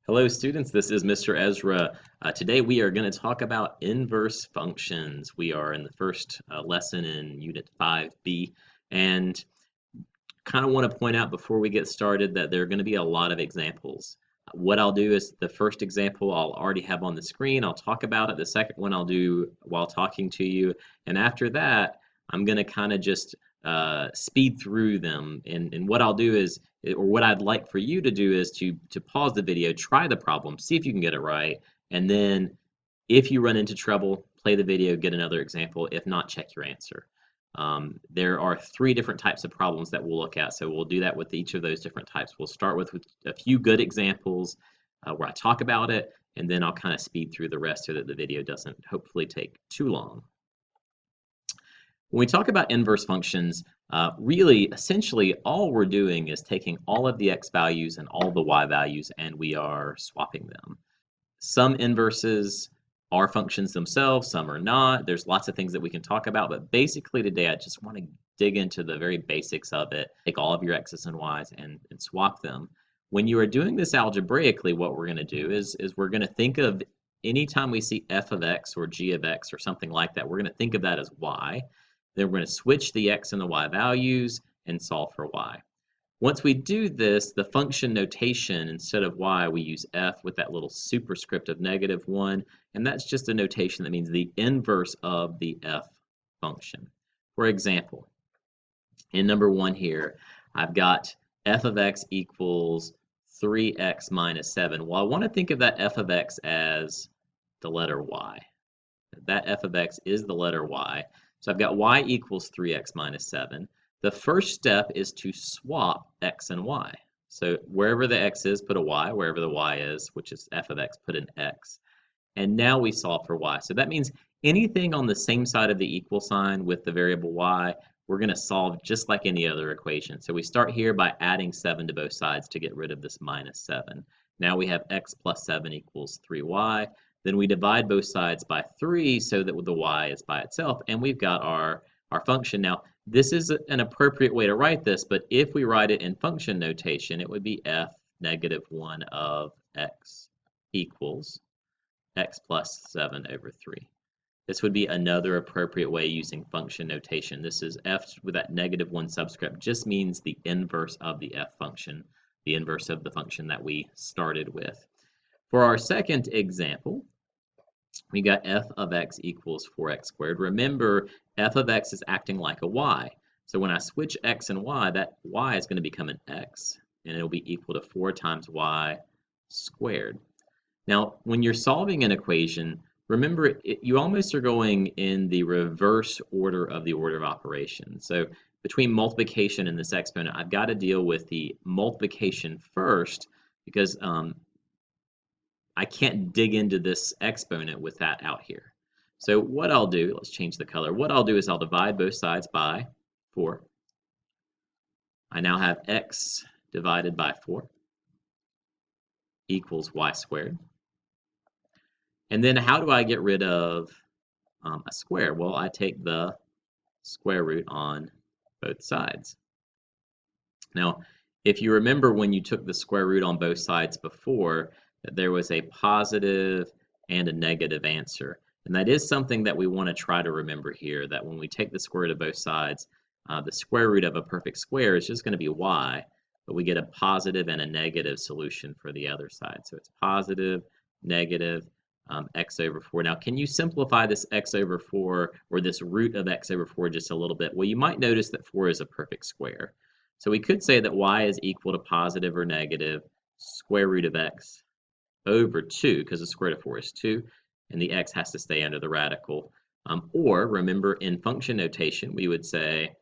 Hello students, this is Mr. Ezra. Today we are going to talk about inverse functions. We are in the first lesson in Unit 5B, and kind of want to point out before we get started that there are going to be a lot of examples. What I'll do is the first example I'll already have on the screen. I'll talk about it. The second one I'll do while talking to you, and after that I'm going to kind of just speed through them. And what I'll do is, or what I'd like for you to do is to pause the video, try the problem, see if you can get it right, and then if you run into trouble, play the video, get another example. If not, check your answer. There are 3 different types of problems that we'll look at, so we'll do that with each of those different types. We'll start with a few good examples where I talk about it, and then I'll kind of speed through the rest so that the video doesn't hopefully take too long. When we talk about inverse functions, really, essentially, all we're doing is taking all of the x values and all the y values, and we are swapping them. Some inverses are functions themselves, some are not. There's lots of things that we can talk about, but basically today I just want to dig into the very basics of it. Take all of your x's and y's and swap them. When you are doing this algebraically, what we're going to do is we're going to think of anytime we see f of x or g of x or something like that, we're going to think of that as y. Then we're going to switch the x and the y values and solve for y. Once we do this, the function notation, instead of y, we use f with that little superscript of -1, and that's just a notation that means the inverse of the f function. For example, in number 1 here, I've got f of x equals 3x minus 7. Well, I want to think of that f of x as the letter y. That f of x is the letter y. So I've got y equals 3x minus 7. The first step is to swap x and y. So wherever the x is, put a y. Wherever the y is, which is f of x, put an x. And now we solve for y. So that means anything on the same side of the equal sign with the variable y, we're going to solve just like any other equation. So we start here by adding 7 to both sides to get rid of this minus 7. Now we have x plus 7 equals 3y. Then we divide both sides by 3 so that the y is by itself, and we've got our function. Now, this is an appropriate way to write this, but if we write it in function notation, it would be f -1 of x equals x plus 7 over 3. This would be another appropriate way using function notation. This is f with that -1 subscript, just means the inverse of the f function, the inverse of the function that we started with. For our second example, we got f of x equals 4x squared. Remember, f of x is acting like a y. So when I switch x and y, that y is going to become an x, and it'll be equal to 4 times y squared. Now, when you're solving an equation, remember, you almost are going in the reverse order of the order of operations. So between multiplication and this exponent, I've got to deal with the multiplication first, because I can't dig into this exponent with that out here. So what I'll do, let's change the color. What I'll do is I'll divide both sides by 4. I now have x divided by 4 equals y squared. And then how do I get rid of a square? Well, I take the square root on both sides. Now, if you remember when you took the square root on both sides before, that there was a positive and a negative answer. And that is something that we want to try to remember here, that when we take the square root of both sides, the square root of a perfect square is just going to be y, but we get a positive and a negative solution for the other side. So it's positive, negative, x over 4. Now, can you simplify this x over 4, or this root of x over 4 just a little bit? Well, you might notice that 4 is a perfect square. So we could say that y is equal to positive or negative square root of x over 2, because the square root of 4 is 2, and the x has to stay under the radical. Or, remember, in function notation, we would say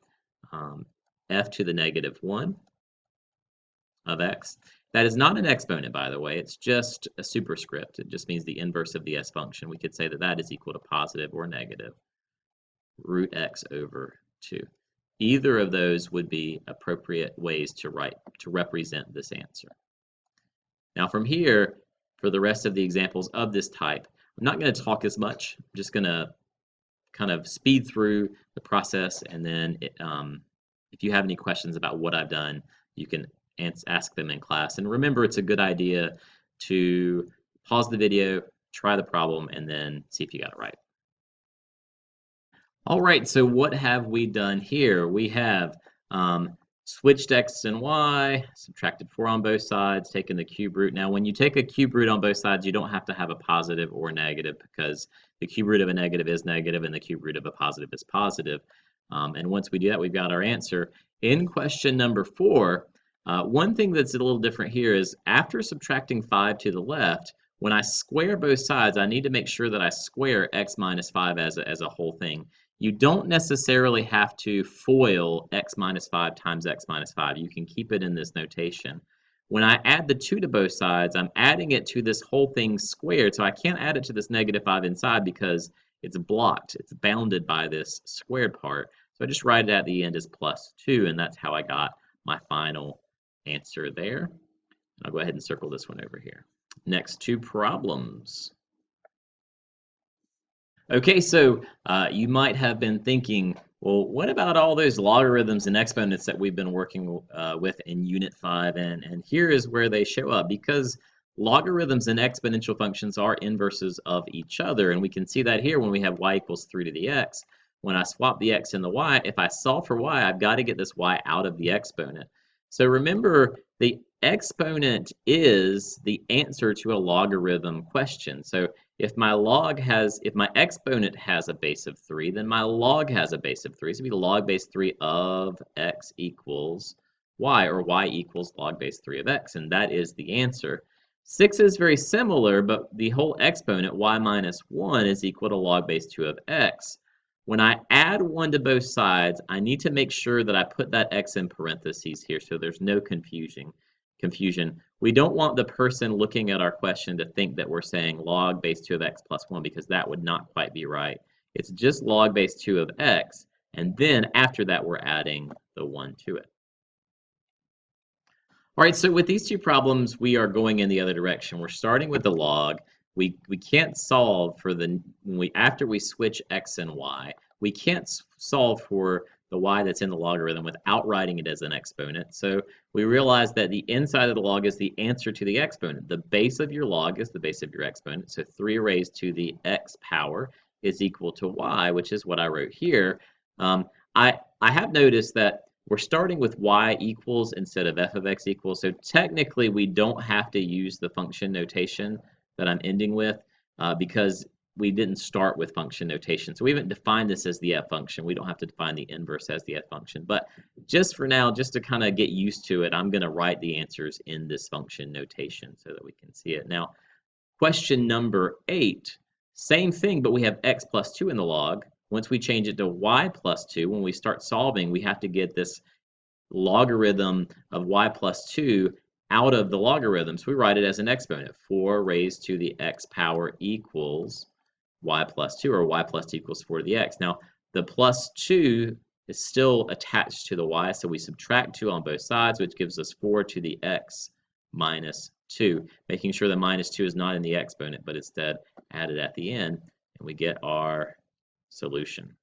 f to the -1 of x. That is not an exponent, by the way. It's just a superscript. It just means the inverse of the s function. We could say that that is equal to positive or negative root x over 2. Either of those would be appropriate ways to represent this answer. Now from here, for the rest of the examples of this type, I'm not going to talk as much. I'm just going to kind of speed through the process, and then if you have any questions about what I've done, you can ask them in class. And remember, it's a good idea to pause the video, try the problem, and then see if you got it right. All right, so what have we done here? We have switched x and y, subtracted 4 on both sides, taken the cube root. Now, when you take a cube root on both sides, you don't have to have a positive or negative because the cube root of a negative is negative and the cube root of a positive is positive. And once we do that, we've got our answer. In question number 4, one thing that's a little different here is after subtracting 5 to the left, when I square both sides, I need to make sure that I square x minus 5 as a whole thing. You don't necessarily have to FOIL x minus 5 times x minus 5. You can keep it in this notation. When I add the 2 to both sides, I'm adding it to this whole thing squared, so I can't add it to this negative 5 inside because it's blocked. It's bounded by this squared part. So I just write it at the end as plus 2, and that's how I got my final answer there. I'll go ahead and circle this one over here. Next two problems. Okay, so you might have been thinking, well, what about all those logarithms and exponents that we've been working with in Unit 5? And here is where they show up. Because logarithms and exponential functions are inverses of each other, and we can see that here when we have y equals 3 to the x. When I swap the x and the y, if I solve for y, I've got to get this y out of the exponent. So remember, the exponent is the answer to a logarithm question. So if my exponent has a base of 3, then my log has a base of 3. So it'll be log base 3 of x equals y, or y equals log base 3 of x, and that is the answer. 6 is very similar, but the whole exponent, y minus 1, is equal to log base 2 of x. When I add 1 to both sides, I need to make sure that I put that x in parentheses here so there's no confusion. We don't want the person looking at our question to think that we're saying log base 2 of x plus 1 because that would not quite be right. It's just log base 2 of x, and then after that we're adding the 1 to it. All right, so with these two problems, we are going in the other direction. We're starting with the log. We can't solve for after we switch x and y, we can't solve for the y that's in the logarithm without writing it as an exponent. So we realize that the inside of the log is the answer to the exponent. The base of your log is the base of your exponent. So 3 raised to the x power is equal to y, which is what I wrote here. I have noticed that we're starting with y equals instead of f of x equals. So technically, we don't have to use the function notation that I'm ending with because we didn't start with function notation. So we haven't defined this as the f function. We don't have to define the inverse as the f function. But just for now, just to kind of get used to it, I'm going to write the answers in this function notation so that we can see it. Now, question number 8, same thing, but we have x plus 2 in the log. Once we change it to y plus 2, when we start solving, we have to get this logarithm of y plus 2 out of the logarithm. So we write it as an exponent. 4 raised to the x power equals y plus 2, or y plus 2 equals 4 to the x. Now, the plus 2 is still attached to the y, so we subtract 2 on both sides, which gives us 4 to the x minus 2, making sure the minus 2 is not in the exponent, but instead added at the end, and we get our solution.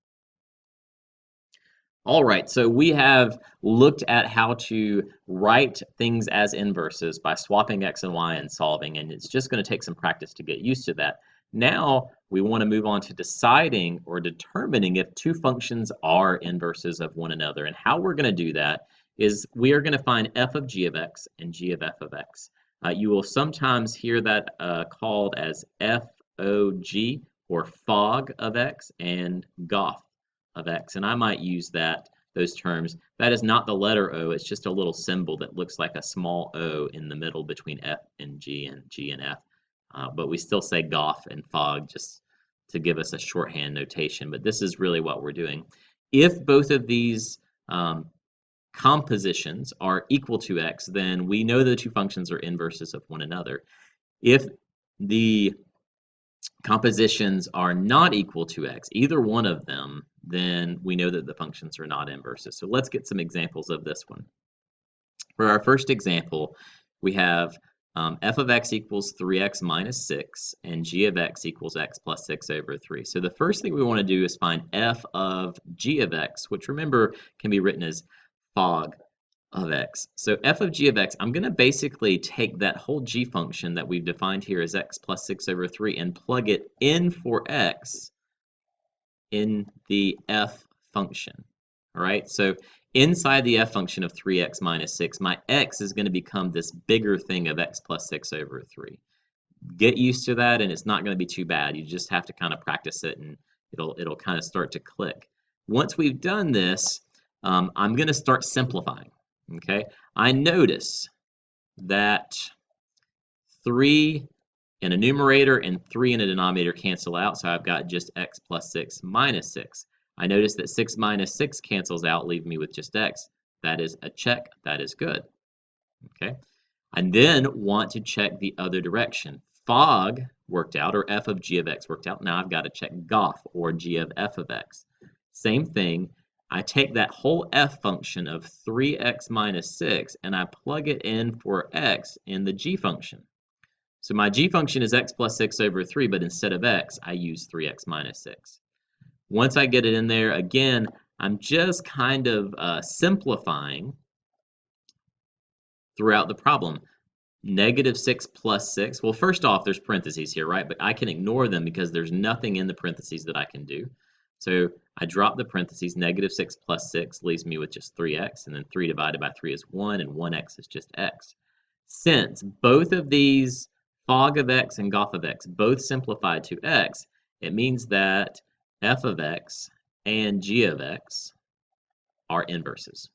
All right, so we have looked at how to write things as inverses by swapping x and y and solving, and it's just going to take some practice to get used to that. Now we want to move on to deciding or determining if two functions are inverses of one another, and how we're going to do that is we are going to find f of g of x and g of f of x. You will sometimes hear that called as FOG, or fog of x, and goth of x, and I might use those terms. That is not the letter O, it's just a little symbol that looks like a small O in the middle between F and G and F. But we still say goth and fog just to give us a shorthand notation, but this is really what we're doing. If both of these compositions are equal to x, then we know the two functions are inverses of one another. If the compositions are not equal to x, either one of them, then we know that the functions are not inverses. So let's get some examples of this one. For our first example, we have f of x equals 3x minus 6, and g of x equals x plus 6 over 3. So the first thing we want to do is find f of g of x, which remember can be written as fog of x. So f of g of x, I'm going to basically take that whole g function that we've defined here as x plus 6 over 3 and plug it in for x in the f function. All right, so inside the f function of 3x minus 6, my x is going to become this bigger thing of x plus 6 over 3. Get used to that, and it's not going to be too bad. You just have to kind of practice it, and it'll kind of start to click. Once we've done this, I'm going to start simplifying. Okay, I notice that 3 in a numerator and 3 in a denominator cancel out, so I've got just x plus 6 minus 6. I notice that 6 minus 6 cancels out, leaving me with just x. That is a check. That is good. Okay. I then want to check the other direction. Fog worked out, or f of g of x worked out. Now I've got to check gof, or g of f of x. Same thing. I take that whole f function of 3x minus 6 and I plug it in for x in the g function. So my g function is x plus 6 over 3, but instead of x, I use 3x minus 6. Once I get it in there, again, I'm just kind of simplifying throughout the problem. Negative 6 plus 6. Well, first off, there's parentheses here, right? But I can ignore them because there's nothing in the parentheses that I can do. So I drop the parentheses. Negative 6 plus 6 leaves me with just 3x, and then 3 divided by 3 is 1, and 1x is just x. Since both of these fog of x and gof of x both simplified to x, it means that f of x and g of x are inverses.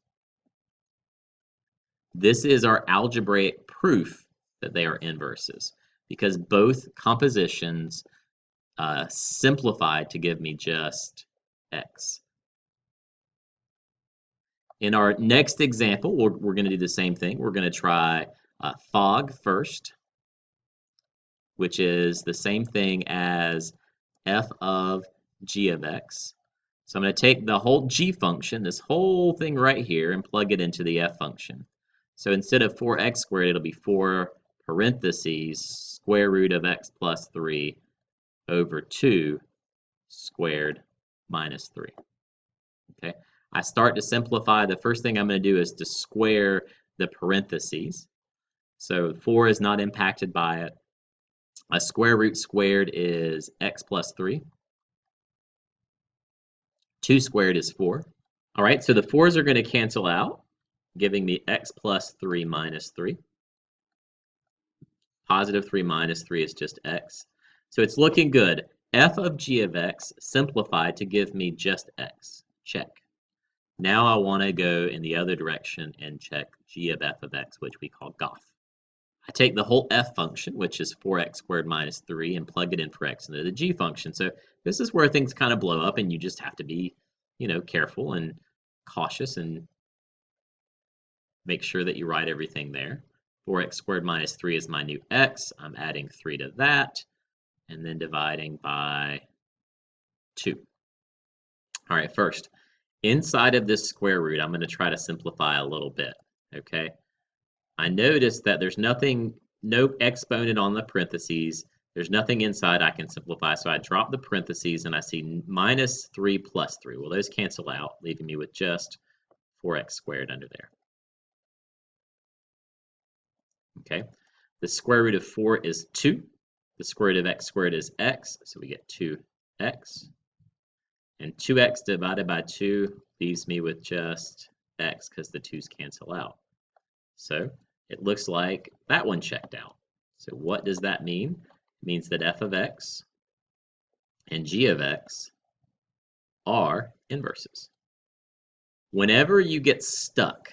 This is our algebraic proof that they are inverses because both compositions simplified to give me just x. In our next example, we're going to do the same thing. We're going to try fog first, which is the same thing as f of g of x. So I'm going to take the whole g function, this whole thing right here, and plug it into the f function. So instead of 4x squared, it'll be 4 parentheses square root of x plus 3 over 2 squared minus 3. Okay, I start to simplify. The first thing I'm going to do is to square the parentheses. So 4 is not impacted by it. A square root squared is x plus 3. 2 squared is 4. All right, so the 4's are going to cancel out, giving me x plus 3 minus 3. Positive 3 minus 3 is just x. So it's looking good. F of g of x simplified to give me just x. Check. Now I want to go in the other direction and check g of f of x, which we call gof. I take the whole f function, which is 4x squared minus 3, and plug it in for x into the g function. So this is where things kind of blow up, and you just have to be, careful and cautious and make sure that you write everything there. 4x squared minus 3 is my new x. I'm adding 3 to that, and then dividing by 2. All right, first, inside of this square root, I'm going to try to simplify a little bit, okay? I notice that there's nothing, no exponent on the parentheses. There's nothing inside I can simplify, so I drop the parentheses and I see minus 3 plus 3. Well, those cancel out, leaving me with just 4x squared under there. Okay, the square root of 4 is 2. The square root of x squared is x, so we get 2x. And 2x divided by 2 leaves me with just x because the 2's cancel out. So it looks like that one checked out. So what does that mean? It means that f of x and g of x are inverses. Whenever you get stuck,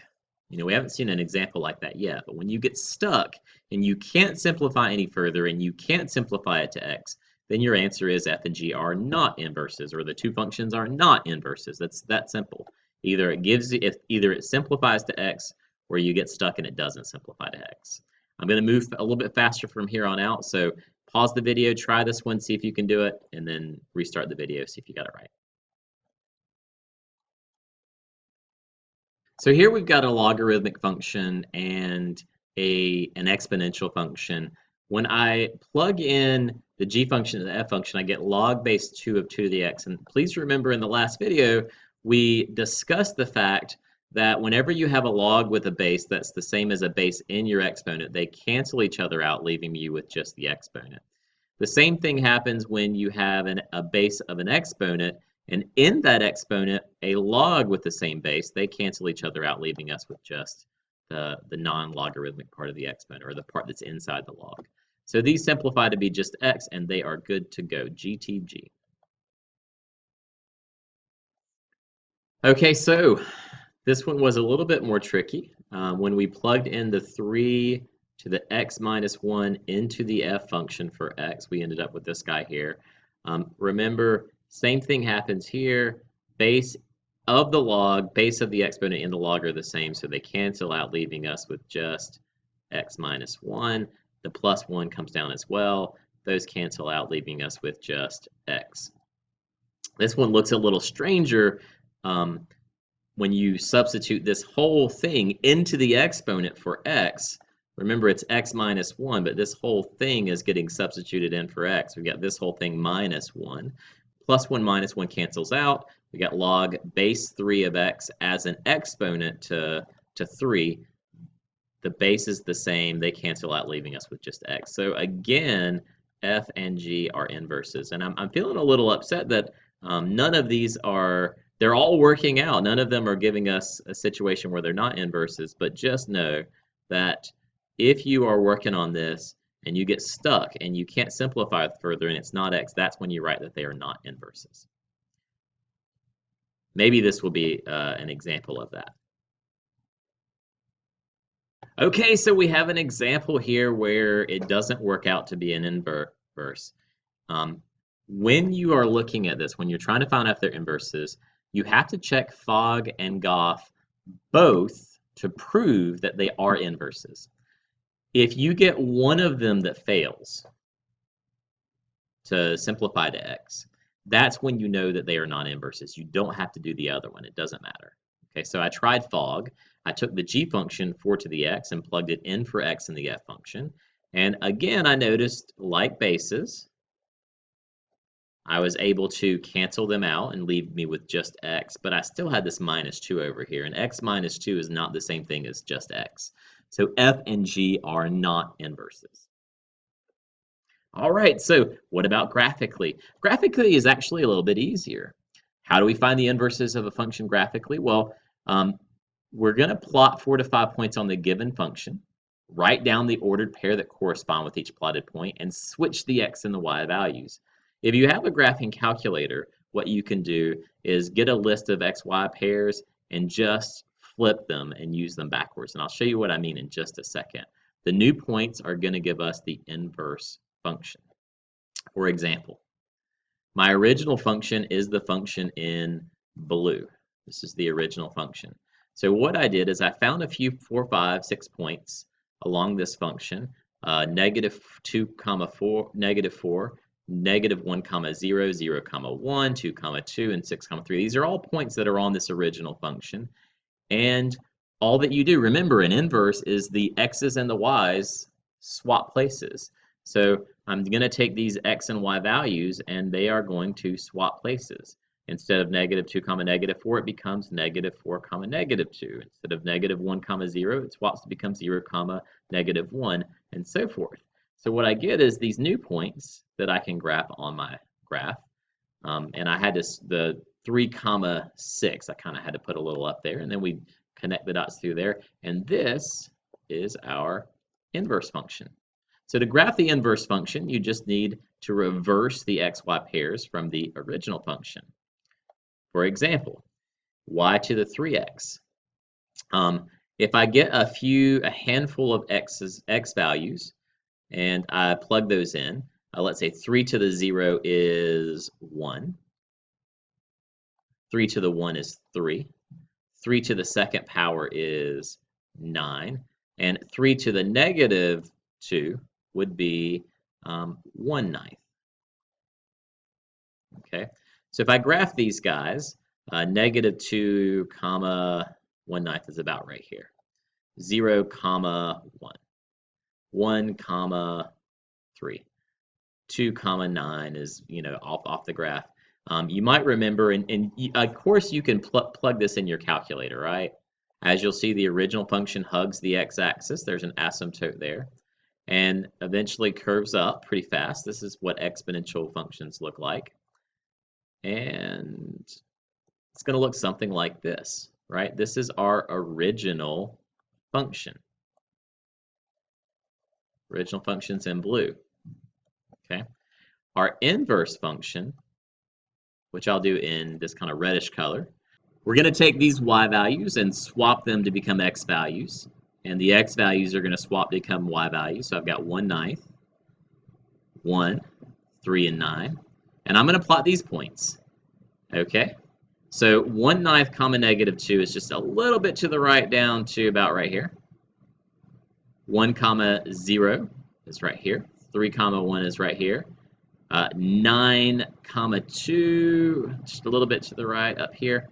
we haven't seen an example like that yet, but when you get stuck and you can't simplify any further and you can't simplify it to x, then your answer is f and g are not inverses, or the two functions are not inverses. That's that simple. Either it simplifies to x, or you get stuck and it doesn't simplify to x. I'm going to move a little bit faster from here on out, so pause the video, try this one, see if you can do it, and then restart the video, see if you got it right. So here we've got a logarithmic function and an exponential function. When I plug in the g function and the f function, I get log base 2 of 2 to the x. And please remember in the last video, we discussed the fact that whenever you have a log with a base that's the same as a base in your exponent, they cancel each other out, leaving you with just the exponent. The same thing happens when you have a base of an exponent, and in that exponent, a log with the same base, they cancel each other out, leaving us with just the non-logarithmic part of the exponent, or the part that's inside the log. So these simplify to be just x, and they are good to go, GTG. Okay, so this one was a little bit more tricky. When we plugged in the 3 to the x minus 1 into the f function for x, we ended up with this guy here. Remember, same thing happens here. Base of the log, base of the exponent and the log are the same, so they cancel out, leaving us with just x minus 1. The plus 1 comes down as well. Those cancel out, leaving us with just x. This one looks a little stranger when you substitute this whole thing into the exponent for x. Remember, it's x minus 1, but this whole thing is getting substituted in for x. We've got this whole thing minus 1. Plus 1 minus 1 cancels out. We got log base 3 of x as an exponent to 3. The base is the same. They cancel out, leaving us with just x. So again, f and g are inverses. And I'm feeling a little upset that none of these are, they're all working out. None of them are giving us a situation where they're not inverses, but just know that if you are working on this and you get stuck and you can't simplify it further and it's not x, that's when you write that they are not inverses. Maybe this will be an example of that. Okay, so we have an example here where it doesn't work out to be an inverse. When you are looking at this, when you're trying to find out if they're inverses, you have to check Fogg and Goff both to prove that they are inverses. If you get one of them that fails to simplify to x, that's when you know that they are not inverses. You don't have to do the other one. It doesn't matter. Okay, so I tried Fogg. I took the g function 4 to the x and plugged it in for x in the f function. And again, I noticed, like bases, I was able to cancel them out and leave me with just x, but I still had this minus 2 over here, and x minus 2 is not the same thing as just x. So f and g are not inverses. All right, so what about graphically? Graphically is actually a little bit easier. How do we find the inverses of a function graphically? Well, we're going to plot 4 to 5 points on the given function, write down the ordered pair that correspond with each plotted point, and switch the x and the y values. If you have a graphing calculator, what you can do is get a list of x-y pairs and just flip them and use them backwards. And I'll show you what I mean in just a second. The new points are going to give us the inverse function. For example, my original function is the function in blue. This is the original function. So what I did is I found a few 4, 5, 6 points along this function, negative 2, 4, negative 4, negative 1, 0, 0, 1, 2, 2, and 6, 3. These are all points that are on this original function. And all that you do, remember, an inverse is the x's and the y's swap places. So I'm going to take these x and y values, and they are going to swap places. Instead of negative 2, negative 4, it becomes negative 4, negative 2. Instead of negative 1, 0, it swaps to become 0, negative 1, and so forth. So what I get is these new points that I can graph on my graph. And I had the 3, 6. I kind of had to put a little up there, and then we connect the dots through there. And this is our inverse function. So to graph the inverse function, you just need to reverse the xy pairs from the original function. For example, y to the 3x. If I get a handful of x values, and I plug those in, let's say 3 to the 0 is 1. 3 to the 1 is 3. 3 to the second power is 9. And 3 to the negative 2 would be 1/9. Okay, so if I graph these guys, negative 2, 1/9 is about right here. 0, 1. 1, 3. 2, 9 is, off the graph. You might remember, and of course you can plug this in your calculator, right? As you'll see, the original function hugs the x-axis. There's an asymptote there, and eventually curves up pretty fast. This is what exponential functions look like. And it's going to look something like this, right? This is our original function. Original function's in blue, okay? Our inverse function, which I'll do in this kind of reddish color, we're going to take these y values and swap them to become x values. And the x values are going to swap to become y values. So I've got 1/9, 1, 3, and 9. And I'm going to plot these points. Okay? So 1/9 comma -2 is just a little bit to the right down to about right here. 1 comma 0 is right here. 3 comma 1 is right here. 9 comma 2, just a little bit to the right up here.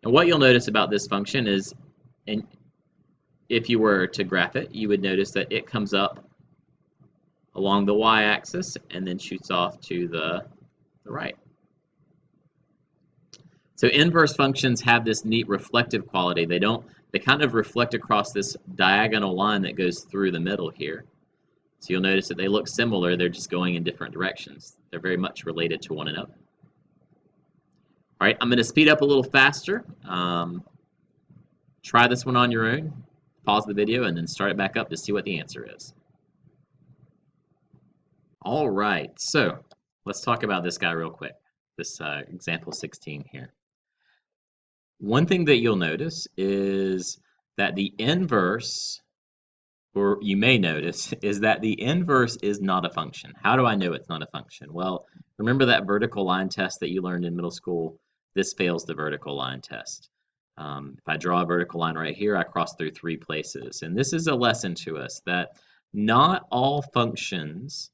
And what you'll notice about this function is, and if you were to graph it, you would notice that it comes up along the y-axis and then shoots off to the right. So inverse functions have this neat reflective quality. They kind of reflect across this diagonal line that goes through the middle here. So you'll notice that they look similar, they're just going in different directions. They're very much related to one another. All right, I'm going to speed up a little faster. Try this one on your own. Pause the video and then start it back up to see what the answer is. All right, so let's talk about this guy real quick, this example 16 here. One thing that you'll notice is that the inverse, or you may notice, is that the inverse is not a function. How do I know it's not a function? Well, remember that vertical line test that you learned in middle school? This fails the vertical line test. If I draw a vertical line right here, I cross through 3 places. And this is a lesson to us that not all functions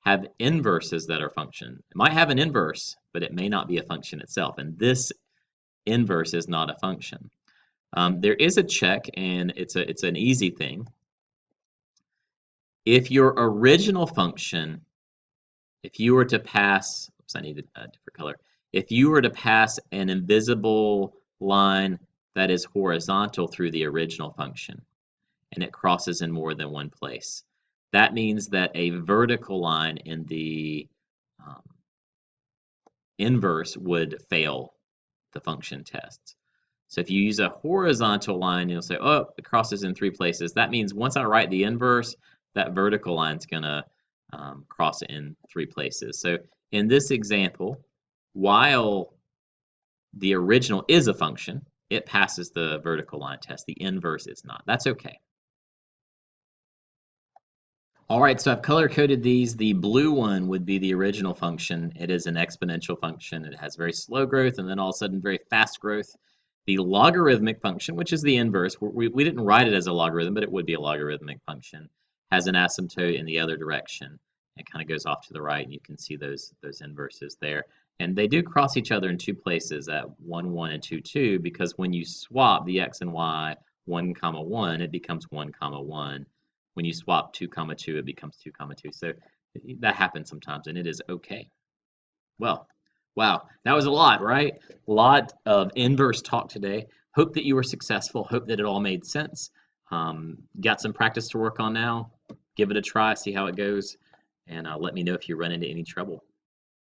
have inverses that are function. It might have an inverse, but it may not be a function itself. And this inverse is not a function. There is a check, and it's an easy thing. If your original function, if you were to pass, oops, I need a different color. If you were to pass an invisible line that is horizontal through the original function, and it crosses in more than one place, that means that a vertical line in the inverse would fail the function test. So if you use a horizontal line, you'll say, oh, it crosses in 3 places. That means once I write the inverse, that vertical line's going to cross in 3 places. So in this example, while the original is a function, it passes the vertical line test. The inverse is not. That's okay. All right, so I've color-coded these. The blue one would be the original function. It is an exponential function. It has very slow growth and then all of a sudden very fast growth. The logarithmic function, which is the inverse, we didn't write it as a logarithm, but it would be a logarithmic function, has an asymptote in the other direction. It kind of goes off to the right, and you can see those inverses there. And they do cross each other in 2 places at 1, 1, and 2, 2, because when you swap the x and y 1, 1, it becomes 1, 1. When you swap 2, 2, it becomes 2, 2. So that happens sometimes, and it is okay. Well, wow, that was a lot, right? A lot of inverse talk today. Hope that you were successful. Hope that it all made sense. Got some practice to work on now. Give it a try, see how it goes, and let me know if you run into any trouble.